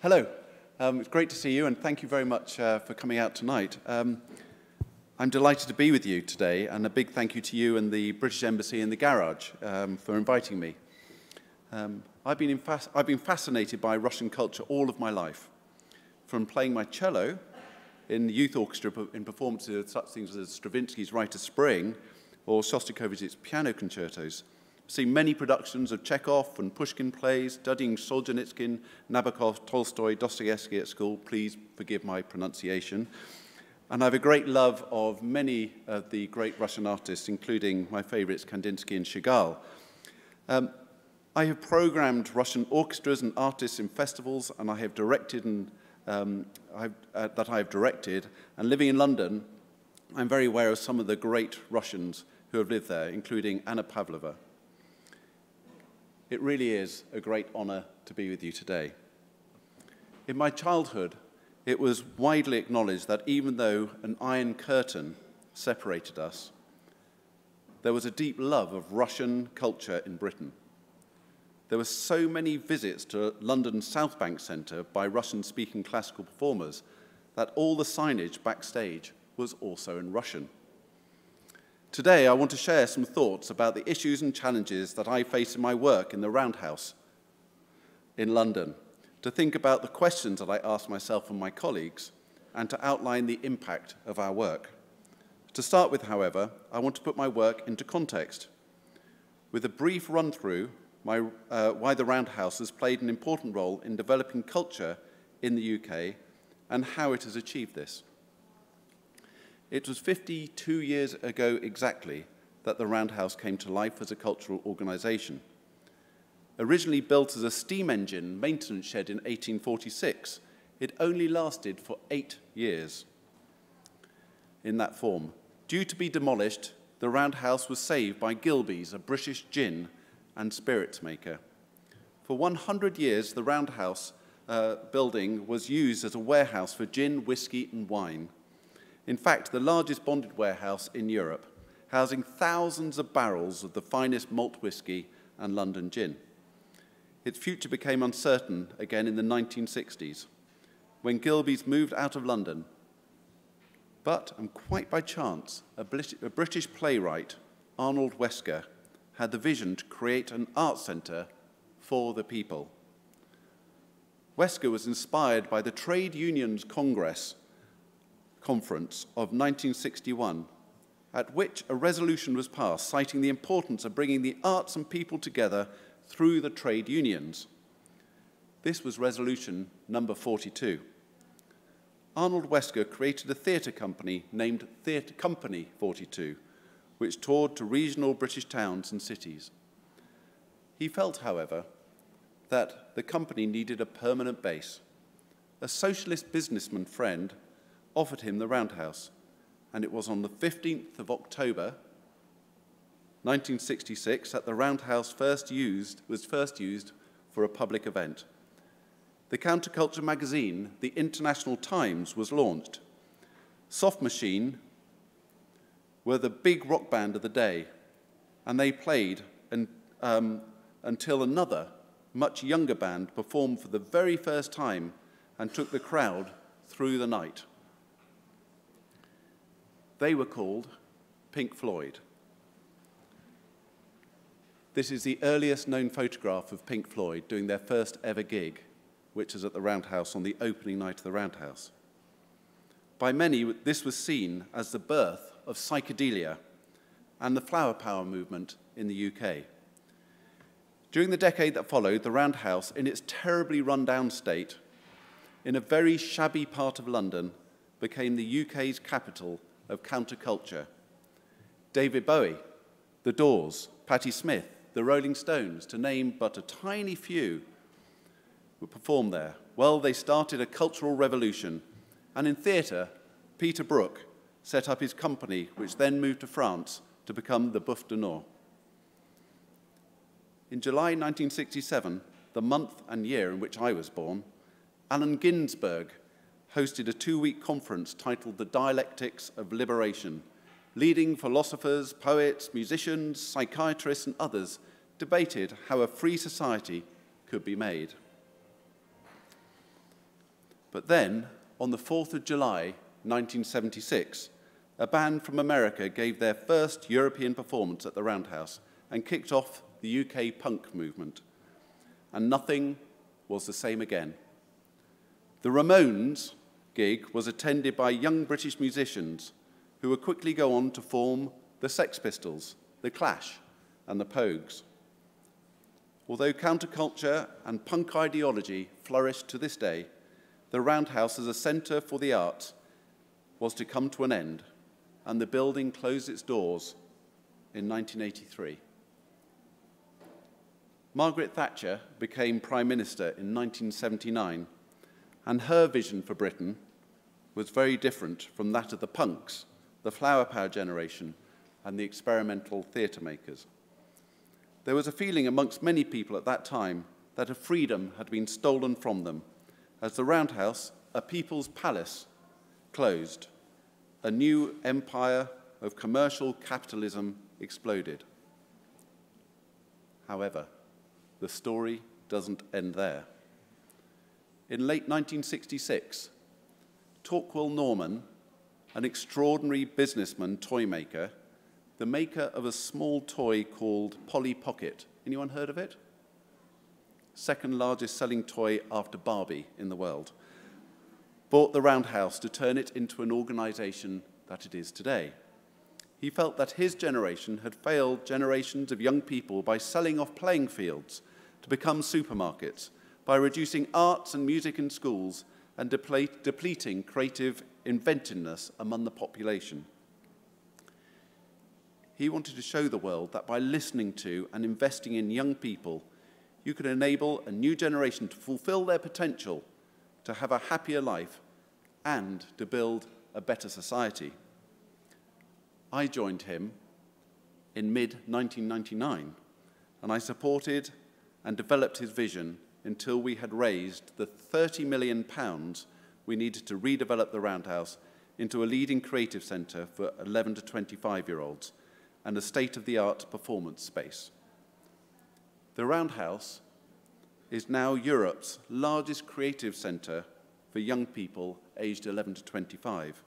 Hello. It's great to see you, and thank you very much for coming out tonight. I'm delighted to be with you today, and a big thank you to you and the British Embassy in the Garage for inviting me. I've been fascinated by Russian culture all of my life, from playing my cello in the youth orchestra in performances of such things as Stravinsky's Rite of Spring or Shostakovich's piano concertos. I've seen many productions of Chekhov and Pushkin plays, studying Solzhenitsyn, Nabokov, Tolstoy, Dostoevsky at school. Please forgive my pronunciation. And I have a great love of many of the great Russian artists, including my favorites, Kandinsky and Chagall. I have programmed Russian orchestras and artists in festivals, and I have directed and And living in London, I'm very aware of some of the great Russians who have lived there, including Anna Pavlova. It really is a great honor to be with you today. In my childhood, it was widely acknowledged that even though an iron curtain separated us, there was a deep love of Russian culture in Britain. There were so many visits to London's South Bank Centre by Russian-speaking classical performers that all the signage backstage was also in Russian. Today, I want to share some thoughts about the issues and challenges that I face in my work in the Roundhouse in London, to think about the questions that I ask myself and my colleagues, and to outline the impact of our work. To start with, however, I want to put my work into context, with a brief run-through why the Roundhouse has played an important role in developing culture in the UK and how it has achieved this. It was 52 years ago exactly that the Roundhouse came to life as a cultural organisation. Originally built as a steam engine maintenance shed in 1846, it only lasted for 8 years in that form. Due to be demolished, the Roundhouse was saved by Gilbey's, a British gin and spirits maker. For 100 years, the Roundhouse building was used as a warehouse for gin, whiskey and wine. In fact, the largest bonded warehouse in Europe, housing thousands of barrels of the finest malt whiskey and London gin. Its future became uncertain again in the 1960s, when Gilbey's moved out of London. But, and quite by chance, a British playwright, Arnold Wesker, had the vision to create an art centre for the people. Wesker was inspired by the Trade Unions Conference of 1961, at which a resolution was passed citing the importance of bringing the arts and people together through the trade unions. This was resolution number 42. Arnold Wesker created a theatre company named Theatre Company 42, which toured to regional British towns and cities. He felt, however, that the company needed a permanent base. A socialist businessman friend offered him the Roundhouse, and it was on the 15th of October, 1966, that the Roundhouse was first used for a public event. The counterculture magazine, the International Times, was launched. Soft Machine were the big rock band of the day, and they played until another, much younger band performed for the very first time and took the crowd through the night. They were called Pink Floyd. This is the earliest known photograph of Pink Floyd doing their first ever gig, which was at the Roundhouse on the opening night of the Roundhouse. By many, this was seen as the birth of psychedelia and the flower power movement in the UK. During the decade that followed, the Roundhouse, in its terribly run-down state, in a very shabby part of London, became the UK's capital of counterculture. David Bowie, The Doors, Patti Smith, the Rolling Stones, to name but a tiny few, would perform there. Well, they started a cultural revolution, and in theatre, Peter Brook set up his company, which then moved to France to become the Bouffe du Nord. In July 1967, the month and year in which I was born, Allen Ginsberg hosted a 2-week conference titled The Dialectics of Liberation. Leading philosophers, poets, musicians, psychiatrists, and others debated how a free society could be made. But then, on the 4th of July, 1976, a band from America gave their first European performance at the Roundhouse and kicked off the UK punk movement. And nothing was the same again. The Ramones gig was attended by young British musicians who would quickly go on to form the Sex Pistols, the Clash, and the Pogues. Although counterculture and punk ideology flourished to this day, the Roundhouse as a centre for the arts was to come to an end, and the building closed its doors in 1983. Margaret Thatcher became Prime Minister in 1979, and her vision for Britain was very different from that of the punks, the flower power generation, and the experimental theatre makers. There was a feeling amongst many people at that time that a freedom had been stolen from them, as the Roundhouse, a people's palace, closed. A new empire of commercial capitalism exploded. However, the story doesn't end there. In late 1966, Torquil Norman, an extraordinary businessman toy maker, the maker of a small toy called Polly Pocket. Anyone heard of it? Second largest selling toy after Barbie in the world, bought the Roundhouse to turn it into an organisation that it is today. He felt that his generation had failed generations of young people by selling off playing fields to become supermarkets, by reducing arts and music in schools and depleting creative inventiveness among the population. He wanted to show the world that by listening to and investing in young people, you could enable a new generation to fulfill their potential, to have a happier life, and to build a better society. I joined him in mid-1999, and I supported and developed his vision until we had raised the £30 million we needed to redevelop the Roundhouse into a leading creative centre for 11 to 25-year-olds and a state-of-the-art performance space. The Roundhouse is now Europe's largest creative centre for young people aged 11 to 25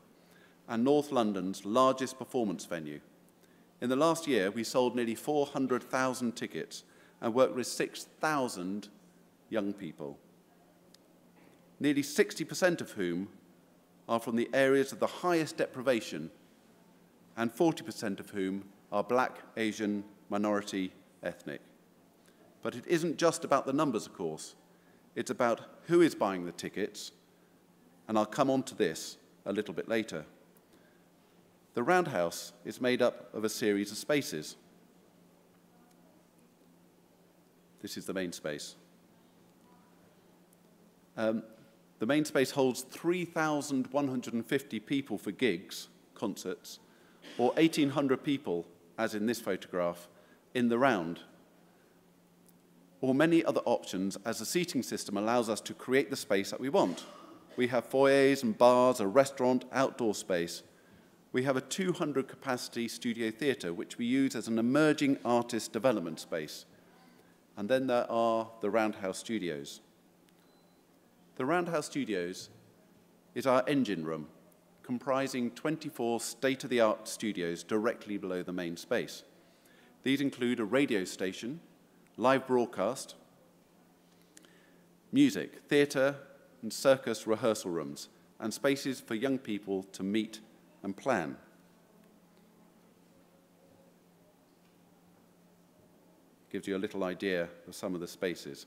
and North London's largest performance venue. In the last year, we sold nearly 400,000 tickets and worked with 6,000 young people, nearly 60% of whom are from the areas of the highest deprivation and 40% of whom are Black, Asian, minority, ethnic. But it isn't just about the numbers, of course. It's about who is buying the tickets, and I'll come on to this a little bit later. The Roundhouse is made up of a series of spaces. This is the main space. The main space holds 3,150 people for gigs, concerts, or 1,800 people, as in this photograph, in the round, or many other options as the seating system allows us to create the space that we want. We have foyers and bars, a restaurant, outdoor space. We have a 200-capacity studio theatre, which we use as an emerging artist development space. And then there are the Roundhouse Studios. The Roundhouse Studios is our engine room, comprising 24 state-of-the-art studios directly below the main space. These include a radio station, live broadcast, music, theatre, and circus rehearsal rooms, and spaces for young people to meet and plan. Gives you a little idea of some of the spaces.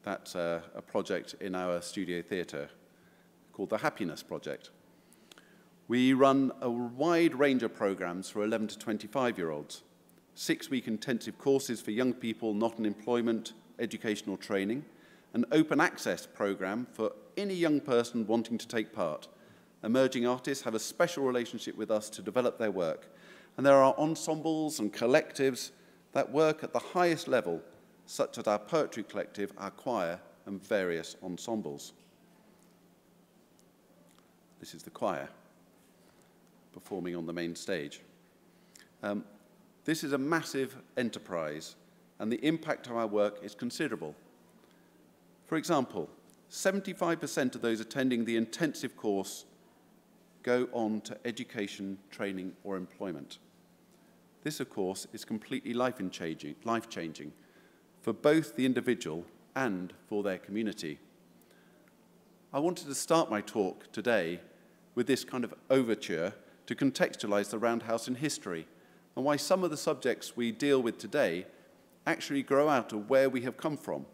That's a project in our studio theatre called the Happiness Project. We run a wide range of programs for 11 to 25-year-olds, 6-week intensive courses for young people not in employment, education or training, an open access program for any young person wanting to take part. Emerging artists have a special relationship with us to develop their work, and there are ensembles and collectives that work at the highest level, such as our poetry collective, our choir, and various ensembles. This is the choir performing on the main stage. This is a massive enterprise, and the impact of our work is considerable. For example, 75% of those attending the intensive course go on to education, training, or employment. This, of course, is completely life-changing for both the individual and for their community. I wanted to start my talk today with this kind of overture to contextualize the Roundhouse in history and why some of the subjects we deal with today actually grow out of where we have come from.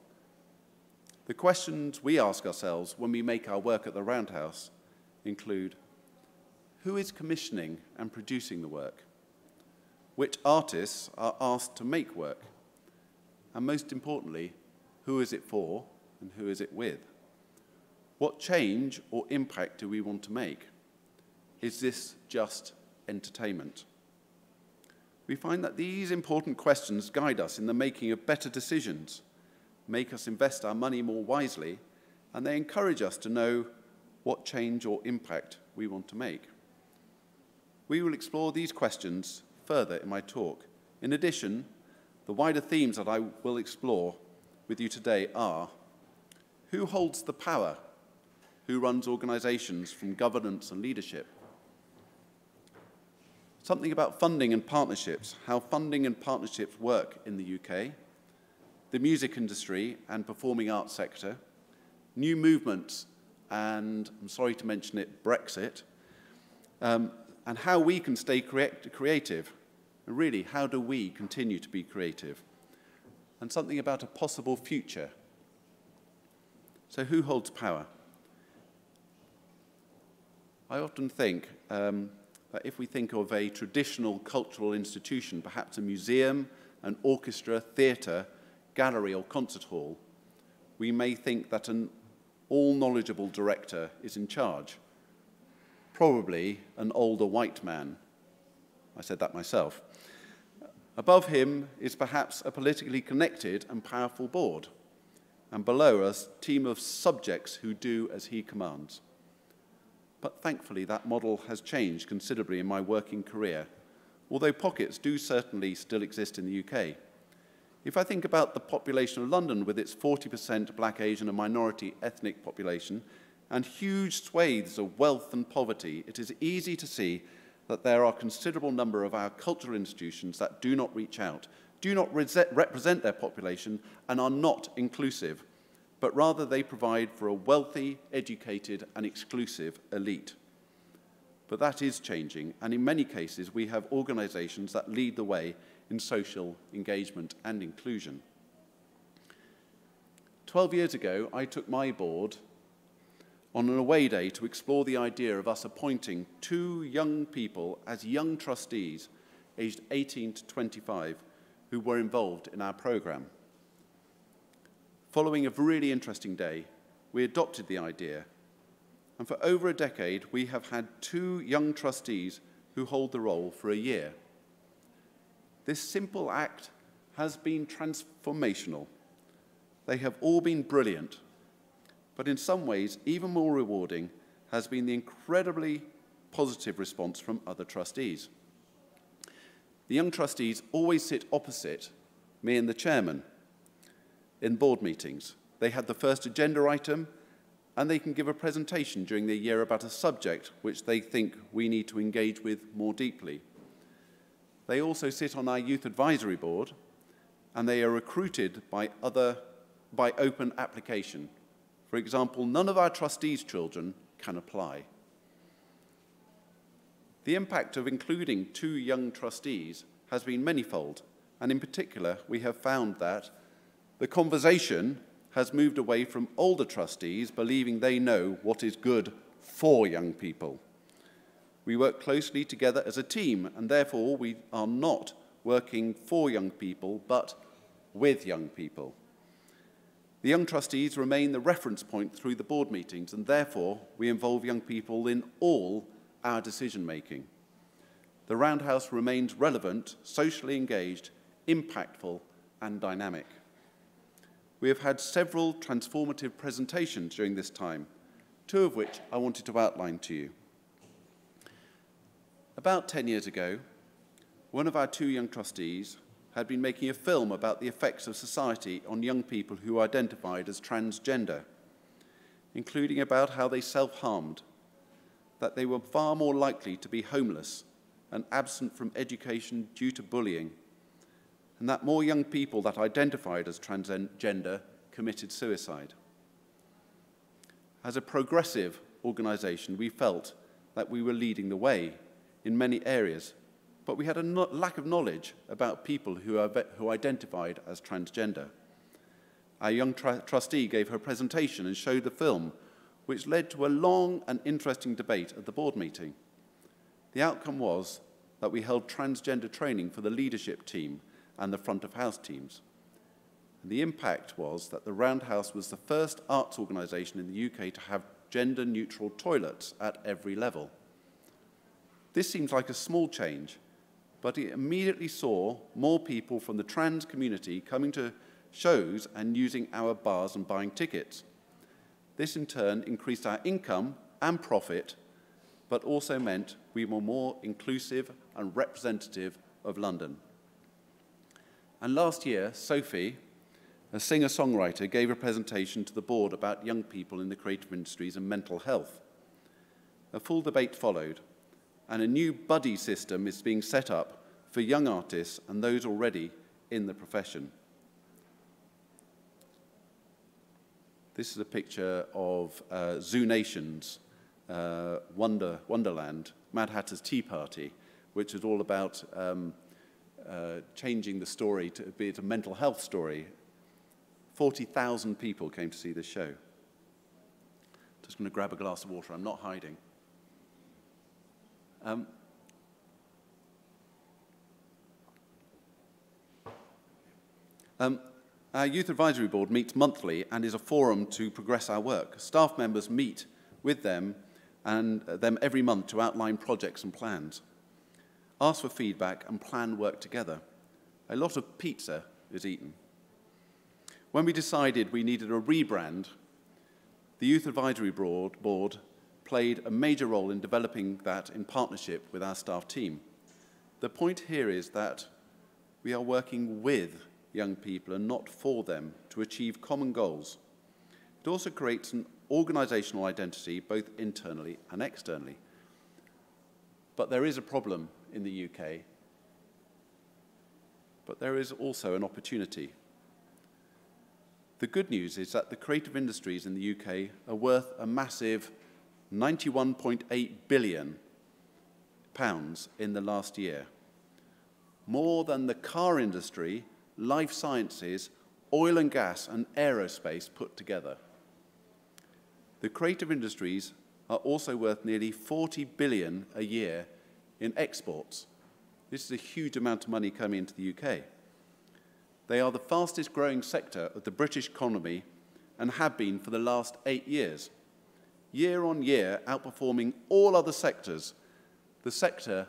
The questions we ask ourselves when we make our work at the Roundhouse include: who is commissioning and producing the work? Which artists are asked to make work? And most importantly, who is it for and who is it with? What change or impact do we want to make? Is this just entertainment? We find that these important questions guide us in the making of better decisions, make us invest our money more wisely, and they encourage us to know what change or impact we want to make. We will explore these questions further in my talk. In addition, the wider themes that I will explore with you today are: who holds the power? Who runs organizations from governance and leadership? Something about funding and partnerships, how funding and partnerships work in the UK, the music industry and performing arts sector, new movements, and I'm sorry to mention it, Brexit, and how we can stay creative. And really, how do we continue to be creative? And something about a possible future. So who holds power? I often think that if we think of a traditional cultural institution, perhaps a museum, an orchestra, theatre, gallery or concert hall, we may think that an all-knowledgeable director is in charge. Probably an older white man. I said that myself. Above him is perhaps a politically connected and powerful board, and below us, a team of subjects who do as he commands. But thankfully, that model has changed considerably in my working career, although pockets do certainly still exist in the UK. If I think about the population of London with its 40% Black, Asian and minority ethnic population and huge swathes of wealth and poverty, it is easy to see that there are a considerable number of our cultural institutions that do not reach out, do not represent their population and are not inclusive, but rather they provide for a wealthy, educated and exclusive elite. But that is changing, and in many cases we have organisations that lead the way in social engagement and inclusion. 12 years ago, I took my board on an away day to explore the idea of us appointing 2 young people as young trustees, aged 18 to 25, who were involved in our programme. Following a really interesting day, we adopted the idea, and for over a decade, we have had 2 young trustees who hold the role for a year. This simple act has been transformational. They have all been brilliant, but in some ways, even more rewarding has been the incredibly positive response from other trustees. The young trustees always sit opposite me and the chairman in board meetings. They have the first agenda item, and they can give a presentation during the year about a subject which they think we need to engage with more deeply. They also sit on our youth advisory board, and they are recruited by open application. For example, none of our trustees' children can apply. The impact of including 2 young trustees has been manifold, and in particular, we have found that the conversation has moved away from older trustees believing they know what is good for young people. We work closely together as a team, and therefore we are not working for young people, but with young people. The young trustees remain the reference point through the board meetings, and therefore we involve young people in all our decision-making. The Roundhouse remains relevant, socially engaged, impactful, and dynamic. We have had several transformative presentations during this time, 2 of which I wanted to outline to you. About 10 years ago, one of our 2 young trustees had been making a film about the effects of society on young people who identified as transgender. including about how they self-harmed, that they were far more likely to be homeless and absent from education due to bullying, and that more young people that identified as transgender committed suicide. As a progressive organisation, we felt that we were leading the way in many areas, but we had a lack of knowledge about people who identified as transgender. Our young trustee gave her presentation and showed the film, which led to a long and interesting debate at the board meeting. The outcome was that we held transgender training for the leadership team and the front of house teams. And the impact was that the Roundhouse was the first arts organisation in the UK to have gender-neutral toilets at every level. This seems like a small change, but it immediately saw more people from the trans community coming to shows and using our bars and buying tickets. This in turn increased our income and profit, but also meant we were more inclusive and representative of London. And last year, Sophie, a singer-songwriter, gave a presentation to the board about young people in the creative industries and mental health. A full debate followed, and a new buddy system is being set up for young artists and those already in the profession. This is a picture of Zoo Nation's Wonderland, Mad Hatter's Tea Party, which is all about changing the story to be a mental health story. 40,000 people came to see this show. Just going to grab a glass of water. I'm not hiding. Our Youth Advisory Board meets monthly and is a forum to progress our work. Staff members meet with them and them every month to outline projects and plans, ask for feedback and plan work together. A lot of pizza is eaten. When we decided we needed a rebrand, the Youth Advisory Board played a major role in developing that in partnership with our staff team. The point here is that we are working with young people and not for them to achieve common goals. It also creates an organisational identity both internally and externally. But there is a problem in the UK, but there is also an opportunity. The good news is that the creative industries in the UK are worth a massive £91.8 billion in the last year, more than the car industry, life sciences, oil and gas, and aerospace put together. The creative industries are also worth nearly 40 billion a year in exports. This is a huge amount of money coming into the UK. They are the fastest growing sector of the British economy and have been for the last 8 years. Year on year, outperforming all other sectors, the sector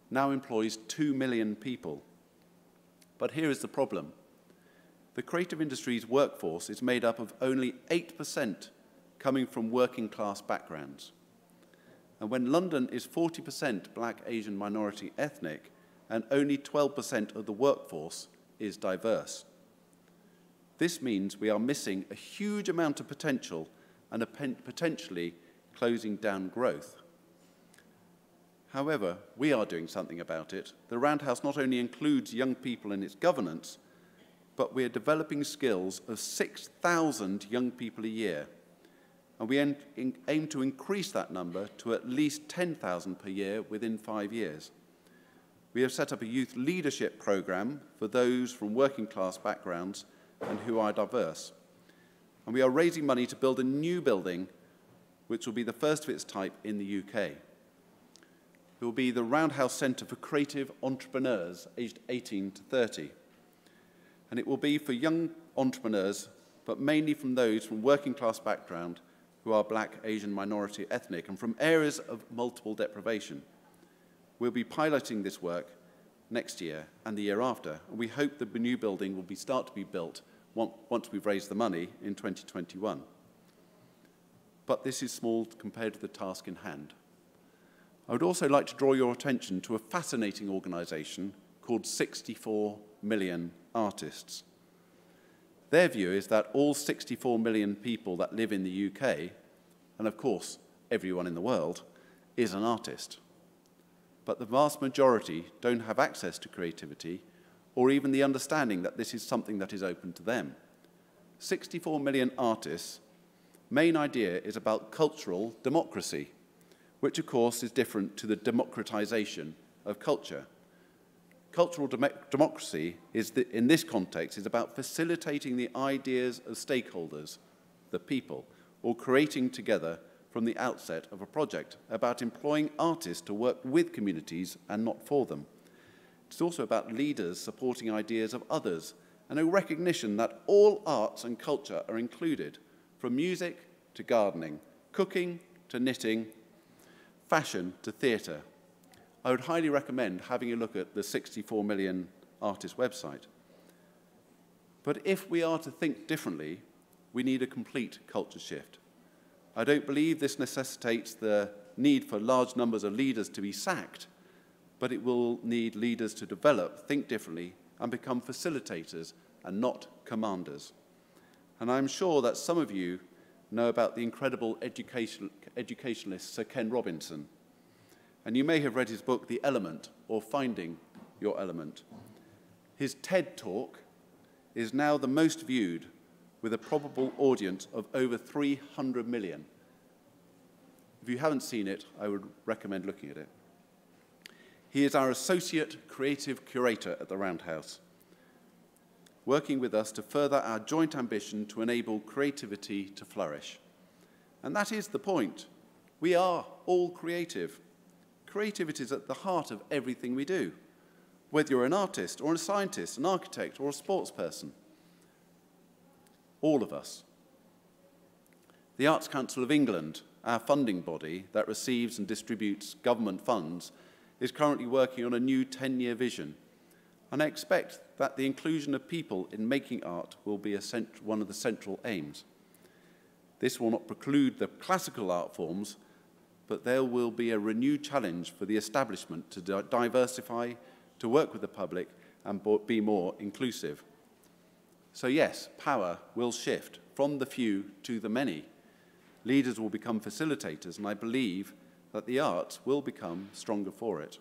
now employs 2 million people. But here is the problem. The creative industry's workforce is made up of only 8% coming from working class backgrounds. And when London is 40% Black, Asian, minority, ethnic, and only 12% of the workforce is diverse. This means we are missing a huge amount of potential and potentially closing down growth. However, we are doing something about it. The Roundhouse not only includes young people in its governance, but we are developing skills of 6,000 young people a year. And we aim to increase that number to at least 10,000 per year within 5 years. We have set up a youth leadership programme for those from working class backgrounds and who are diverse. And we are raising money to build a new building which will be the first of its type in the UK. It will be the Roundhouse Centre for Creative Entrepreneurs aged 18 to 30. And it will be for young entrepreneurs, but mainly from those from working class background who are Black, Asian, minority, ethnic, and from areas of multiple deprivation. We'll be piloting this work next year and the year after, and we hope the new building will start to be built once we've raised the money in 2021. But this is small compared to the task in hand. I would also like to draw your attention to a fascinating organisation called 64 Million Artists. Their view is that all 64 million people that live in the UK, and of course everyone in the world, is an artist. But the vast majority don't have access to creativity or even the understanding that this is something that is open to them. 64 million artists' main idea is about cultural democracy, which of course is different to the democratization of culture. Cultural democracy in this context is about facilitating the ideas of stakeholders, the people, or creating together from the outset of a project, about employing artists to work with communities and not for them. It's also about leaders supporting ideas of others and a recognition that all arts and culture are included, from music to gardening, cooking to knitting, fashion to theatre. I would highly recommend having a look at the 64 million artist website. But if we are to think differently, we need a complete culture shift. I don't believe this necessitates the need for large numbers of leaders to be sacked, but it will need leaders to develop, think differently, and become facilitators and not commanders. And I'm sure that some of you know about the incredible educationalist Sir Ken Robinson. And you may have read his book, The Element, or Finding Your Element. His TED Talk is now the most viewed, with a probable audience of over 300 million. If you haven't seen it, I would recommend looking at it. He is our Associate Creative Curator at the Roundhouse, working with us to further our joint ambition to enable creativity to flourish. And that is the point. We are all creative. Creativity is at the heart of everything we do, whether you're an artist or a scientist, an architect or a sports person. All of us. The Arts Council of England, our funding body that receives and distributes government funds, is currently working on a new 10-year vision. And I expect that the inclusion of people in making art will be one of the central aims. This will not preclude the classical art forms, but there will be a renewed challenge for the establishment to diversify, to work with the public, and be more inclusive. So yes, power will shift from the few to the many. Leaders will become facilitators, and I believe that the arts will become stronger for it.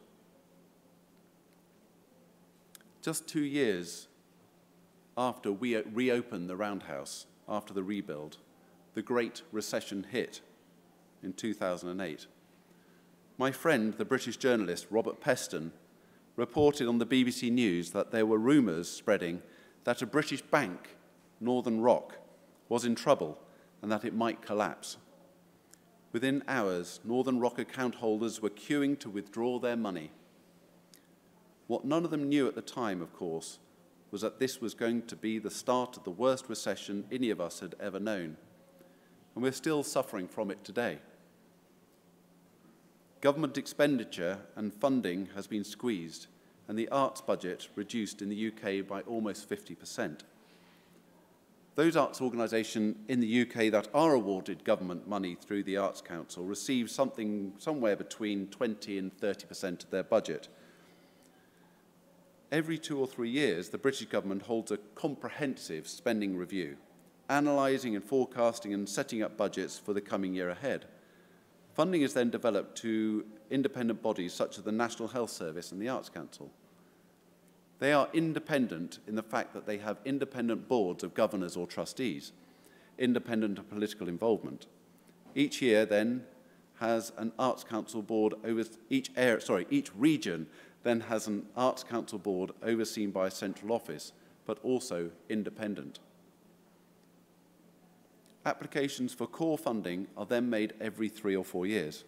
Just 2 years after we reopened the Roundhouse, after the rebuild, the Great Recession hit in 2008. My friend, the British journalist Robert Peston, reported on the BBC News that there were rumours spreading that a British bank, Northern Rock, was in trouble and that it might collapse. Within hours, Northern Rock account holders were queuing to withdraw their money. What none of them knew at the time, of course, was that this was going to be the start of the worst recession any of us had ever known. And we're still suffering from it today. Government expenditure and funding has been squeezed, and the arts budget reduced in the UK by almost 50%. Those arts organisations in the UK that are awarded government money through the Arts Council receive somewhere between 20 and 30% of their budget. Every 2 or 3 years, the British government holds a comprehensive spending review, analysing and forecasting and setting up budgets for the coming year ahead. Funding is then developed to independent bodies such as the National Health Service and the Arts Council. They are independent in the fact that they have independent boards of governors or trustees, independent of political involvement. Each year then has an Arts Council board over each region then has an Arts Council board overseen by a central office, but also independent. Applications for core funding are then made every 3 or 4 years.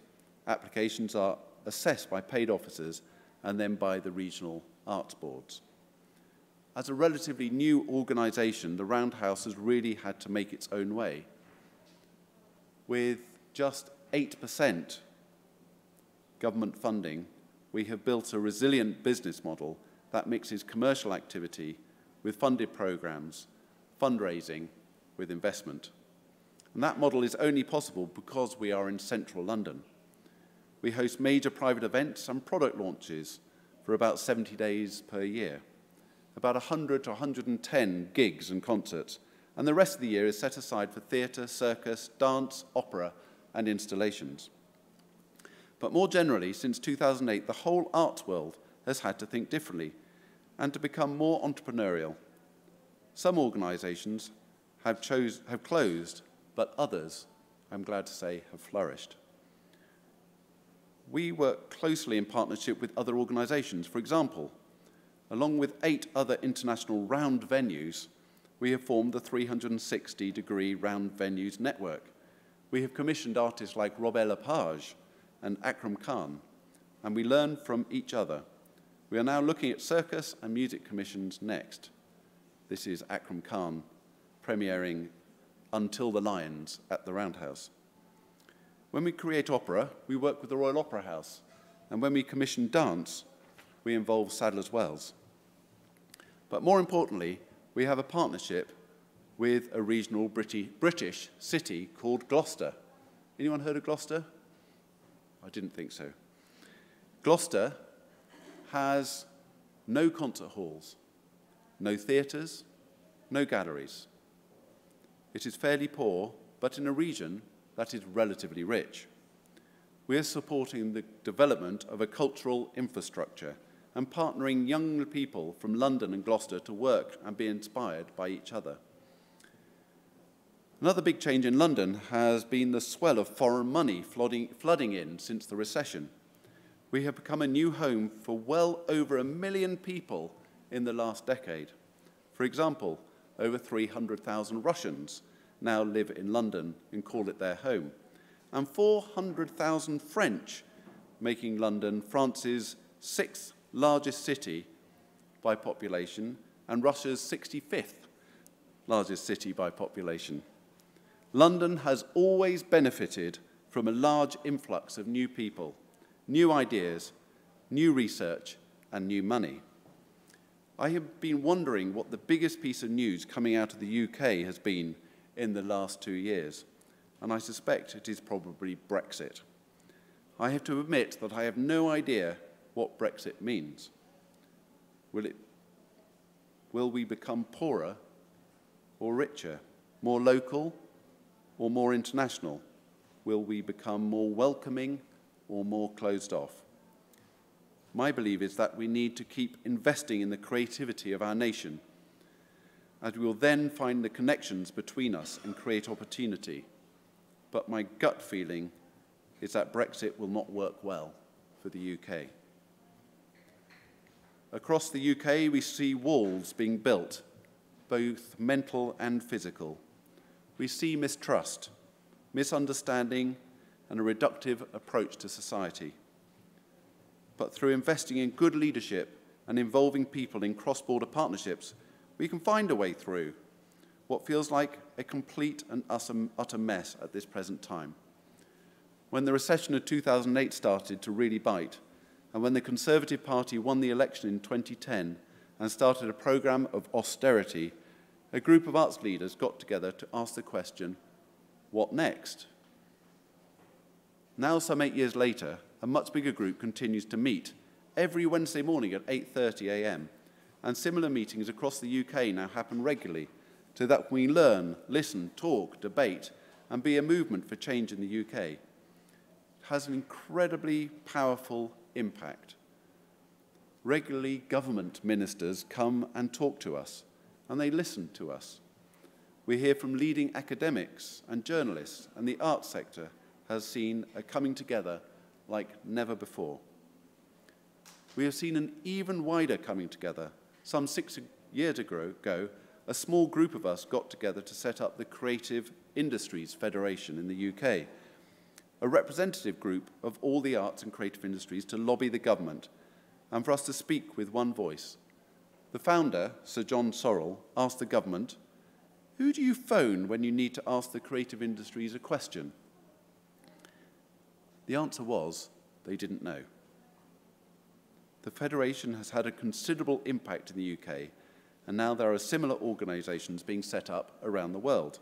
Applications are assessed by paid officers and then by the regional arts boards. As a relatively new organisation, the Roundhouse has really had to make its own way. With just 8% government funding, we have built a resilient business model that mixes commercial activity with funded programmes, fundraising with investment. And that model is only possible because we are in central London. We host major private events and product launches for about 70 days per year, about 100 to 110 gigs and concerts, and the rest of the year is set aside for theatre, circus, dance, opera, and installations. But more generally, since 2008, the whole arts world has had to think differently and to become more entrepreneurial. Some organisations have closed, but others, I'm glad to say, have flourished. We work closely in partnership with other organisations. For example, along with 8 other international round venues, we have formed the 360-degree Round Venues Network. We have commissioned artists like Robert Lepage and Akram Khan, and we learn from each other. We are now looking at circus and music commissions next. This is Akram Khan premiering Until the Lions at the Roundhouse. When we create opera, we work with the Royal Opera House, and when we commission dance, we involve Sadler's Wells. But more importantly, we have a partnership with a regional British city called Gloucester. Anyone heard of Gloucester? I didn't think so. Gloucester has no concert halls, no theatres, no galleries. It is fairly poor, but in a region that is relatively rich. We are supporting the development of a cultural infrastructure and partnering young people from London and Gloucester to work and be inspired by each other. Another big change in London has been the swell of foreign money flooding in since the recession. We have become a new home for well over 1 million people in the last decade. For example, over 300,000 Russians now live in London and call it their home, and 400,000 French, making London France's 6th largest city by population and Russia's 65th largest city by population. London has always benefited from a large influx of new people, new ideas, new research, and new money. I have been wondering what the biggest piece of news coming out of the UK has been in the last 2 years, and I suspect it is probably Brexit. I have to admit that I have no idea what Brexit means. Will we become poorer or richer, more local or more international? Will we become more welcoming or more closed off? My belief is that we need to keep investing in the creativity of our nation, as we will then find the connections between us and create opportunity. But my gut feeling is that Brexit will not work well for the UK. Across the UK, we see walls being built, both mental and physical. We see mistrust, misunderstanding, and a reductive approach to society. But through investing in good leadership and involving people in cross-border partnerships, we can find a way through what feels like a complete and utter mess at this present time. When the recession of 2008 started to really bite, and when the Conservative Party won the election in 2010 and started a programme of austerity, a group of arts leaders got together to ask the question, what next? Now, some 8 years later, a much bigger group continues to meet every Wednesday morning at 8:30 a.m, and similar meetings across the UK now happen regularly, so that we learn, listen, talk, debate, and be a movement for change in the UK. It has an incredibly powerful impact. Regularly, government ministers come and talk to us, and they listen to us. We hear from leading academics and journalists, and the arts sector has seen a coming together like never before. We have seen an even wider coming together. Some 6 years ago, a small group of us got together to set up the Creative Industries Federation in the UK, a representative group of all the arts and creative industries to lobby the government and for us to speak with one voice. The founder, Sir John Sorrell, asked the government, "Who do you phone when you need to ask the creative industries a question?" The answer was, they didn't know. The Federation has had a considerable impact in the UK, and now there are similar organisations being set up around the world.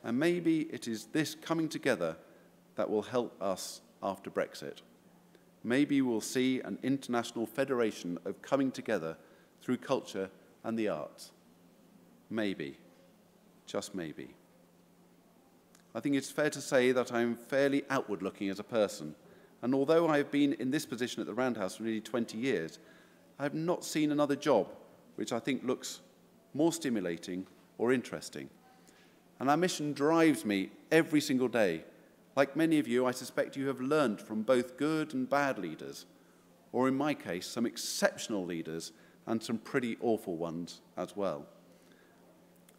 And maybe it is this coming together that will help us after Brexit. Maybe we'll see an international federation of coming together through culture and the arts. Maybe. just maybe. I think it's fair to say that I'm fairly outward-looking as a person, and although I have been in this position at the Roundhouse for nearly 20 years, I have not seen another job which I think looks more stimulating or interesting. And our mission drives me every single day. Like many of you, I suspect you have learned from both good and bad leaders, or in my case, some exceptional leaders and some pretty awful ones as well.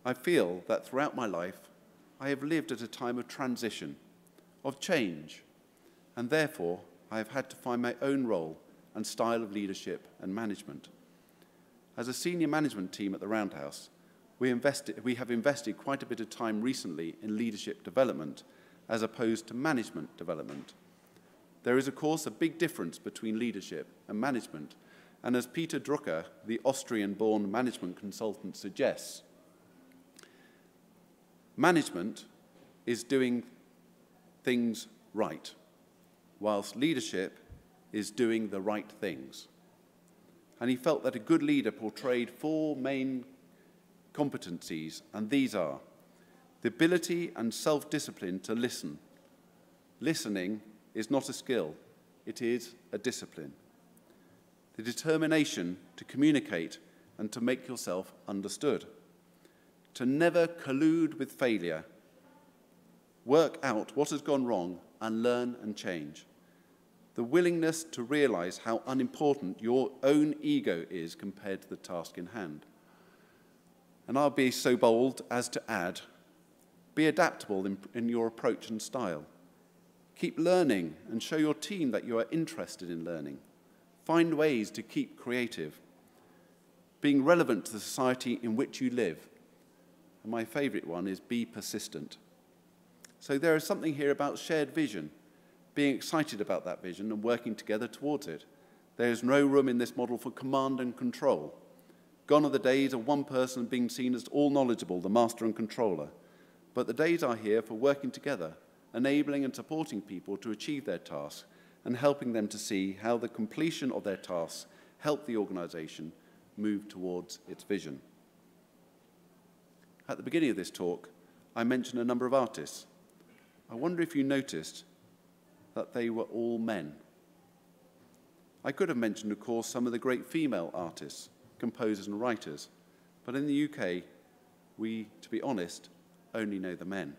I feel that throughout my life, I have lived at a time of transition, of change, and therefore I have had to find my own role and style of leadership and management. As a senior management team at the Roundhouse, we have invested quite a bit of time recently in leadership development as opposed to management development. There is, of course, a big difference between leadership and management, and as Peter Drucker, the Austrian-born management consultant, suggests, management is doing things right, whilst leadership is doing the right things. And he felt that a good leader portrayed four main competencies, and these are the ability and self-discipline to listen. Listening is not a skill, it is a discipline. The determination to communicate and to make yourself understood. To never collude with failure, work out what has gone wrong and learn and change. The willingness to realize how unimportant your own ego is compared to the task in hand. And I'll be so bold as to add, be adaptable in your approach and style. Keep learning and show your team that you are interested in learning. Find ways to keep creative. Being relevant to the society in which you live. And my favorite one is be persistent. So there is something here about shared vision, being excited about that vision and working together towards it. There is no room in this model for command and control. Gone are the days of one person being seen as all knowledgeable, the master and controller. But the days are here for working together, enabling and supporting people to achieve their tasks and helping them to see how the completion of their tasks help the organisation move towards its vision. At the beginning of this talk, I mentioned a number of artists. I wonder if you noticed that they were all men. I could have mentioned, of course, some of the great female artists, composers and writers, but in the UK, we, to be honest, only know the men.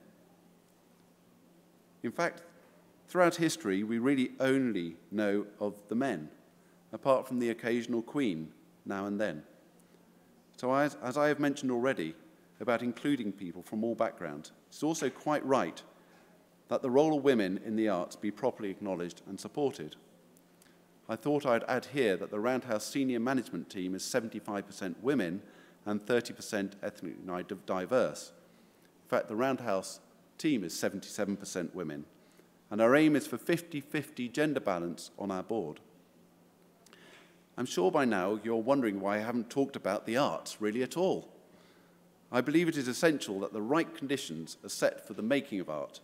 In fact, throughout history, we really only know of the men, apart from the occasional queen now and then. So as I have mentioned already about including people from all backgrounds, it's also quite right that the role of women in the arts be properly acknowledged and supported. I thought I'd add here that the Roundhouse senior management team is 75% women and 30% ethnically diverse. In fact, the Roundhouse team is 77% women, and our aim is for 50-50 gender balance on our board. I'm sure by now you're wondering why I haven't talked about the arts really at all. I believe it is essential that the right conditions are set for the making of art,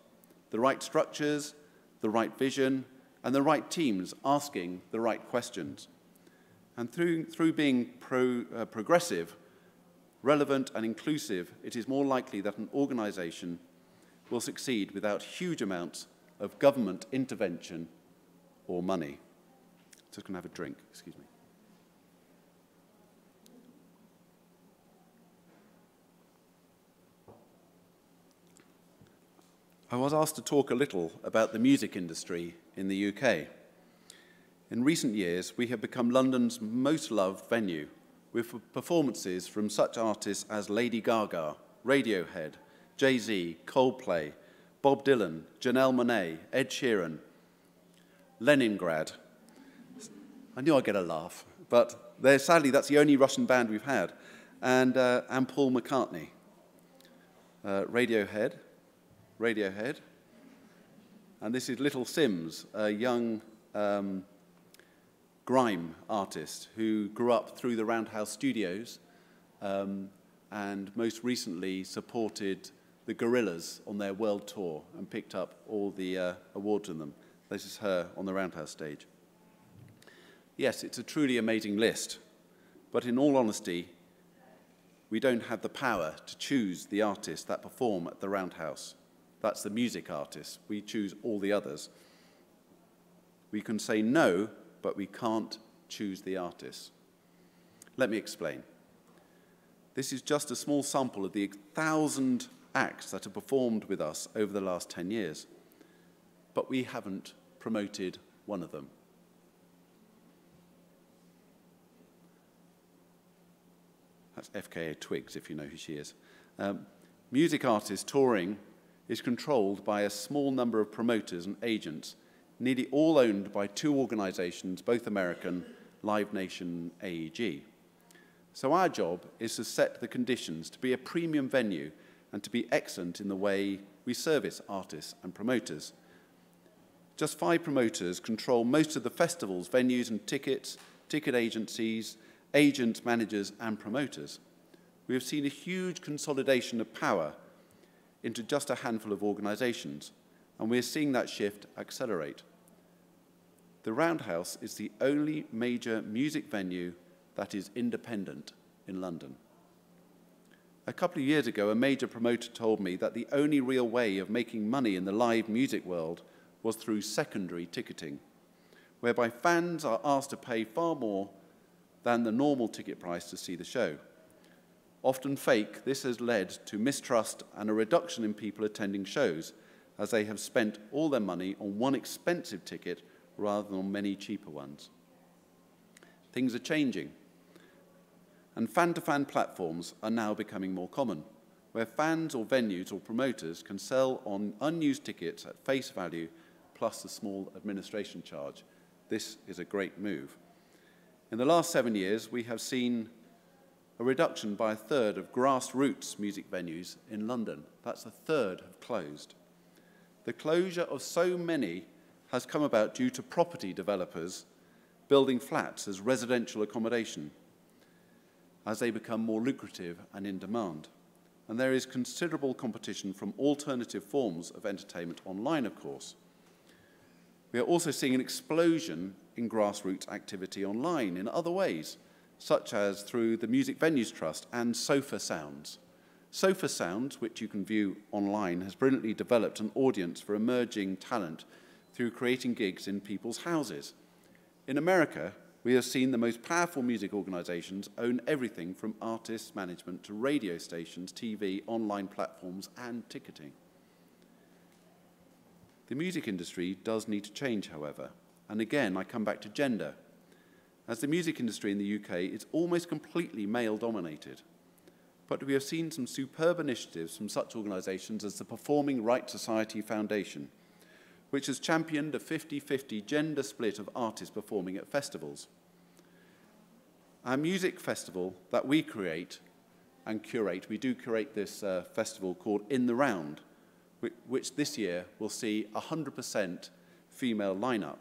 the right structures, the right vision, and the right teams asking the right questions. And through being progressive, relevant, and inclusive, it is more likely that an organisation will succeed without huge amounts of government intervention or money. Just going to have a drink, excuse me. I was asked to talk a little about the music industry in the UK. In recent years, we have become London's most loved venue, with performances from such artists as Lady Gaga, Radiohead, Jay-Z, Coldplay, Bob Dylan, Janelle Monáe, Ed Sheeran, Leningrad. I knew I'd get a laugh, but sadly that's the only Russian band we've had, and Paul McCartney. Radiohead, and this is Little Sims, a young grime artist who grew up through the Roundhouse studios and most recently supported the Gorillaz on their world tour and picked up all the awards in them. This is her on the Roundhouse stage. Yes, it's a truly amazing list, but in all honesty, we don't have the power to choose the artists that perform at the Roundhouse. That's the music artists. We choose all the others. We can say no, but we can't choose the artists. Let me explain. This is just a small sample of the 1,000 acts that have performed with us over the last 10 years, but we haven't promoted one of them. That's FKA Twigs, if you know who she is. Music artists touring is controlled by a small number of promoters and agents, nearly all owned by two organizations, both American, Live Nation and AEG. So our job is to set the conditions to be a premium venue and to be excellent in the way we service artists and promoters. Just 5 promoters control most of the festivals, venues and tickets, ticket agencies, agents, managers and promoters. We have seen a huge consolidation of power into just a handful of organizations, and we're seeing that shift accelerate. The Roundhouse is the only major music venue that is independent in London. A couple of years ago, a major promoter told me that the only real way of making money in the live music world was through secondary ticketing, whereby fans are asked to pay far more than the normal ticket price to see the show. Often fake, this has led to mistrust and a reduction in people attending shows, as they have spent all their money on one expensive ticket rather than on many cheaper ones. Things are changing, and fan-to-fan platforms are now becoming more common, where fans or venues or promoters can sell on unused tickets at face value plus a small administration charge. This is a great move. In the last 7 years, we have seen a reduction by 1/3 of grassroots music venues in London. That's 1/3 have closed. The closure of so many has come about due to property developers building flats as residential accommodation as they become more lucrative and in demand. And there is considerable competition from alternative forms of entertainment online, of course. We are also seeing an explosion in grassroots activity online in other ways, such as through the Music Venues Trust and Sofa Sounds. Sofa Sounds, which you can view online, has brilliantly developed an audience for emerging talent through creating gigs in people's houses. In America, we have seen the most powerful music organizations own everything from artists, management, to radio stations, TV, online platforms, and ticketing. The music industry does need to change, however, and again, I come back to gender. As the music industry in the UK is almost completely male-dominated, but we have seen some superb initiatives from such organisations as the Performing Rights Society Foundation, which has championed a 50-50 gender split of artists performing at festivals. Our music festival that we create and curate, we do curate this festival called In the Round, which this year will see 100% female lineup.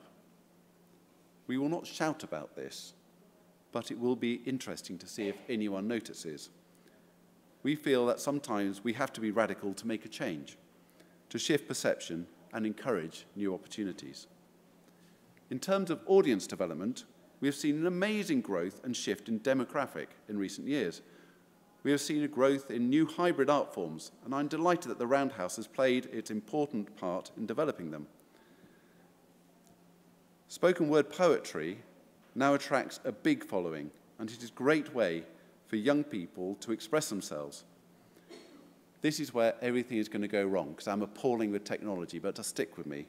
We will not shout about this, but it will be interesting to see if anyone notices. We feel that sometimes we have to be radical to make a change, to shift perception and encourage new opportunities. In terms of audience development, we have seen an amazing growth and shift in demographic in recent years. We have seen a growth in new hybrid art forms, and I'm delighted that the Roundhouse has played its important part in developing them. Spoken word poetry now attracts a big following, and it is a great way for young people to express themselves. This is where everything is going to go wrong, because I'm appalling with technology, but just stick with me.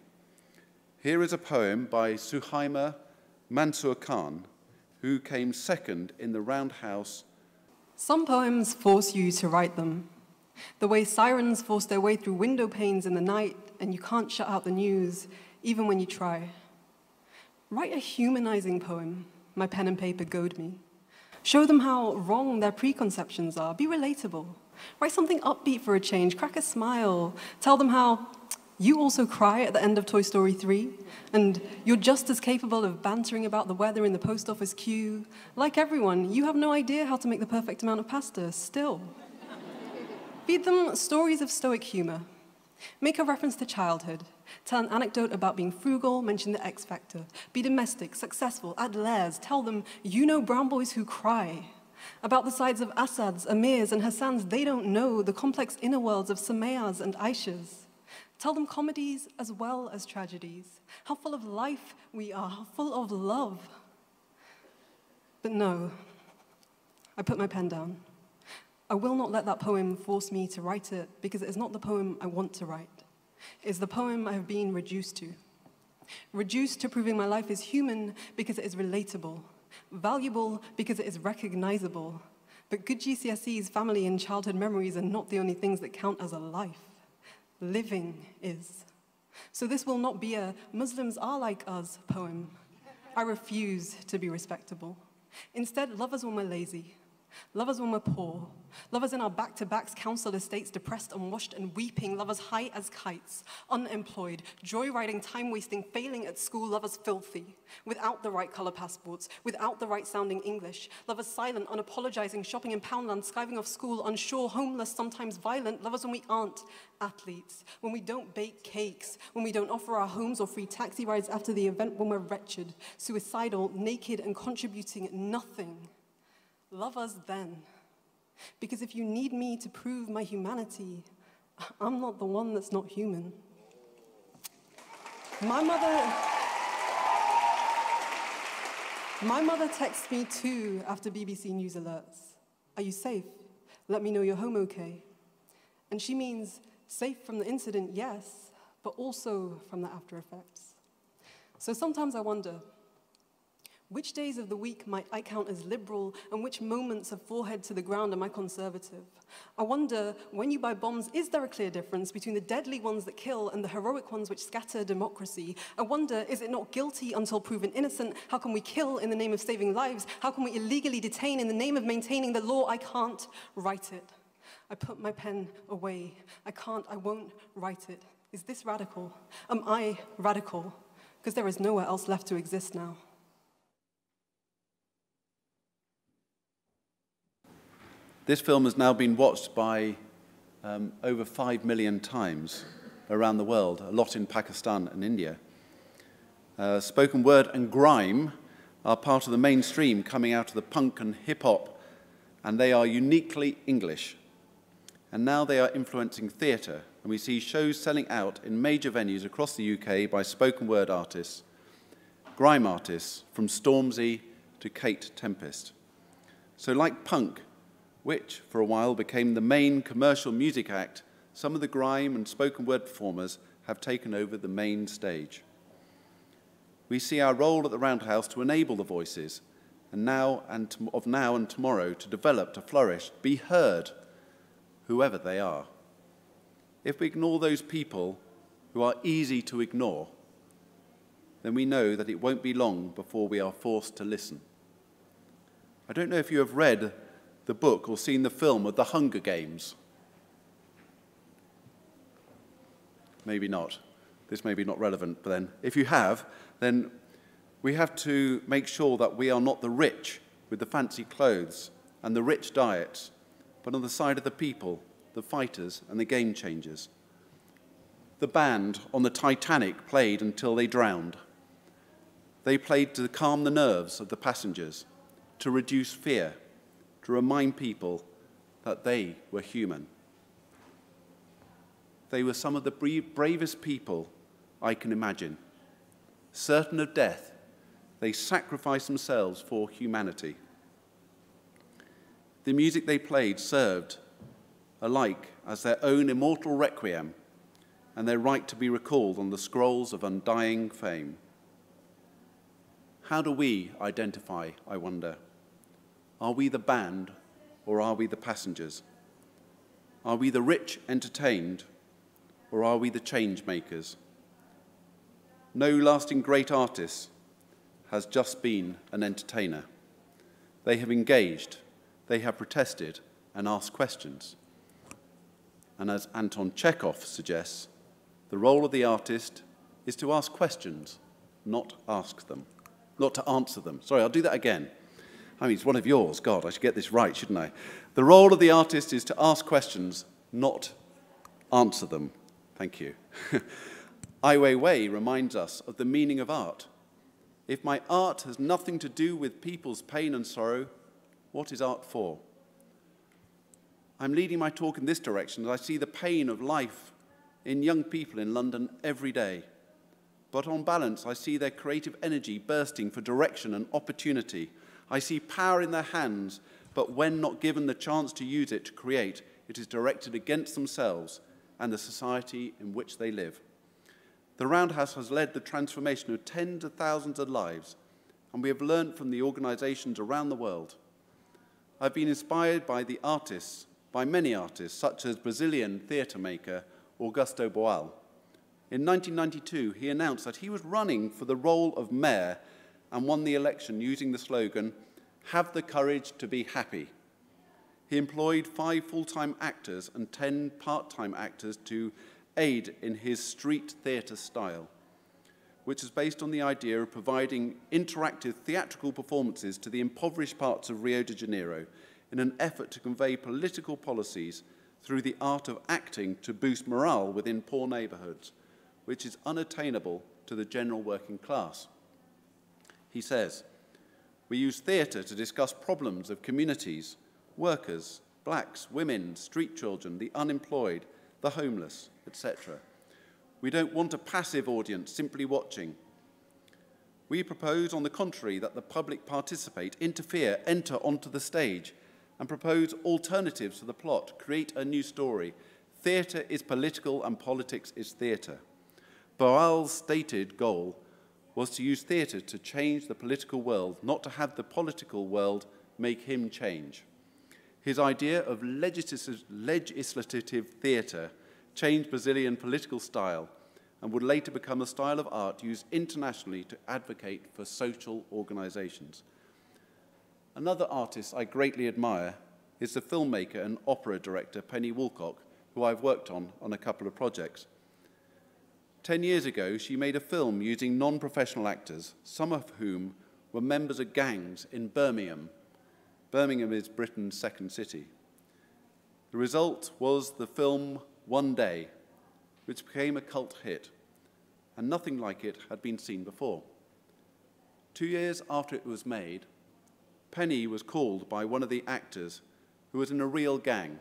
Here is a poem by Suhaima Mansour Khan, who came second in the Roundhouse. Some poems force you to write them. The way sirens force their way through window panes in the night, and you can't shut out the news, even when you try. Write a humanizing poem, my pen and paper goad me. Show them how wrong their preconceptions are. Be relatable. Write something upbeat for a change. Crack a smile. Tell them how you also cry at the end of Toy Story 3, and you're just as capable of bantering about the weather in the post office queue. Like everyone, you have no idea how to make the perfect amount of pasta, still. Feed them stories of stoic humor. Make a reference to childhood. Tell an anecdote about being frugal, mention the X factor. Be domestic, successful, add layers. Tell them, you know brown boys who cry. About the sides of Assads, Amirs, and Hassans they don't know, the complex inner worlds of Sumayas and Aishas. Tell them comedies as well as tragedies, how full of life we are, how full of love. But no, I put my pen down. I will not let that poem force me to write it, because it is not the poem I want to write. It is the poem I have been reduced to. Reduced to proving my life is human because it is relatable, valuable because it is recognizable. But good GCSEs, family, and childhood memories are not the only things that count as a life. Living is. So this will not be a Muslims are like us poem. I refuse to be respectable. Instead, love us when we're lazy. Love us when we're poor. Love us in our back-to-backs, council estates, depressed, unwashed, and weeping. Love us high as kites, unemployed, joyriding, time-wasting, failing at school. Love us filthy, without the right color passports, without the right-sounding English. Love us silent, unapologizing, shopping in Poundland, skiving off school, unsure, homeless, sometimes violent. Love us when we aren't athletes, when we don't bake cakes, when we don't offer our homes or free taxi rides after the event, when we're wretched, suicidal, naked, and contributing nothing. Love us then. Because if you need me to prove my humanity, I'm not the one that's not human. My mother texts me too after BBC News alerts. Are you safe? Let me know you're home okay. And she means safe from the incident, yes, but also from the after effects. So sometimes I wonder, which days of the week might I count as liberal, and which moments of forehead to the ground am I conservative? I wonder, when you buy bombs, is there a clear difference between the deadly ones that kill and the heroic ones which scatter democracy? I wonder, is it not guilty until proven innocent? How can we kill in the name of saving lives? How can we illegally detain in the name of maintaining the law? I can't write it. I put my pen away. I won't write it. Is this radical? Am I radical? Because there is nowhere else left to exist now. This film has now been watched by over 5 million times around the world, a lot in Pakistan and India. Spoken word and grime are part of the mainstream coming out of the punk and hip-hop, and they are uniquely English. And now they are influencing theatre, and we see shows selling out in major venues across the UK by spoken word artists, grime artists, from Stormzy to Kate Tempest. So like punk, which for a while became the main commercial music act, some of the grime and spoken word performers have taken over the main stage. We see our role at the Roundhouse to enable the voices, and now and tomorrow to develop, to flourish, be heard, whoever they are. If we ignore those people who are easy to ignore, then we know that it won't be long before we are forced to listen. I don't know if you have read the book or seen the film of The Hunger Games. Maybe not. This may be not relevant, but then if you have, then we have to make sure that we are not the rich with the fancy clothes and the rich diets, but on the side of the people, the fighters and the game changers. The band on the Titanic played until they drowned. They played to calm the nerves of the passengers, to reduce fear, to remind people that they were human. They were some of the bravest people I can imagine. Certain of death, they sacrificed themselves for humanity. The music they played served alike as their own immortal requiem and their right to be recalled on the scrolls of undying fame. How do we identify, I wonder? Are we the band, or are we the passengers? Are we the rich entertained, or are we the change makers? No lasting great artist has just been an entertainer. They have engaged, they have protested, and asked questions. And as Anton Chekhov suggests, the role of the artist is to ask questions, not ask them, not to answer them. Sorry, I'll do that again. I mean, it's one of yours. God, I should get this right, shouldn't I? The role of the artist is to ask questions, not answer them. Thank you. Ai Weiwei reminds us of the meaning of art. If my art has nothing to do with people's pain and sorrow, what is art for? I'm leading my talk in this direction as I see the pain of life in young people in London every day. But on balance, I see their creative energy bursting for direction and opportunity. I see power in their hands, but when not given the chance to use it to create, it is directed against themselves and the society in which they live. The Roundhouse has led the transformation of tens of thousands of lives, and we have learned from the organizations around the world. I've been inspired by many artists, such as Brazilian theatre maker Augusto Boal. In 1992, he announced that he was running for the role of mayor and won the election using the slogan, "Have the courage to be happy." He employed 5 full-time actors and 10 part-time actors to aid in his street theatre style, which is based on the idea of providing interactive theatrical performances to the impoverished parts of Rio de Janeiro in an effort to convey political policies through the art of acting to boost morale within poor neighbourhoods, which is unattainable to the general working class. He says, "We use theatre to discuss problems of communities, workers, blacks, women, street children, the unemployed, the homeless, etc. We don't want a passive audience simply watching. We propose, on the contrary, that the public participate, interfere, enter onto the stage, and propose alternatives to the plot, create a new story. Theatre is political and politics is theatre." Boal's stated goal was to use theatre to change the political world, not to have the political world make him change. His idea of legislative theatre changed Brazilian political style and would later become a style of art used internationally to advocate for social organizations. Another artist I greatly admire is the filmmaker and opera director Penny Woolcock, who I've worked on a couple of projects. 10 years ago, she made a film using non-professional actors, some of whom were members of gangs in Birmingham. Birmingham is Britain's second city. The result was the film One Day, which became a cult hit, and nothing like it had been seen before. 2 years after it was made, Penny was called by one of the actors who was in a real gang,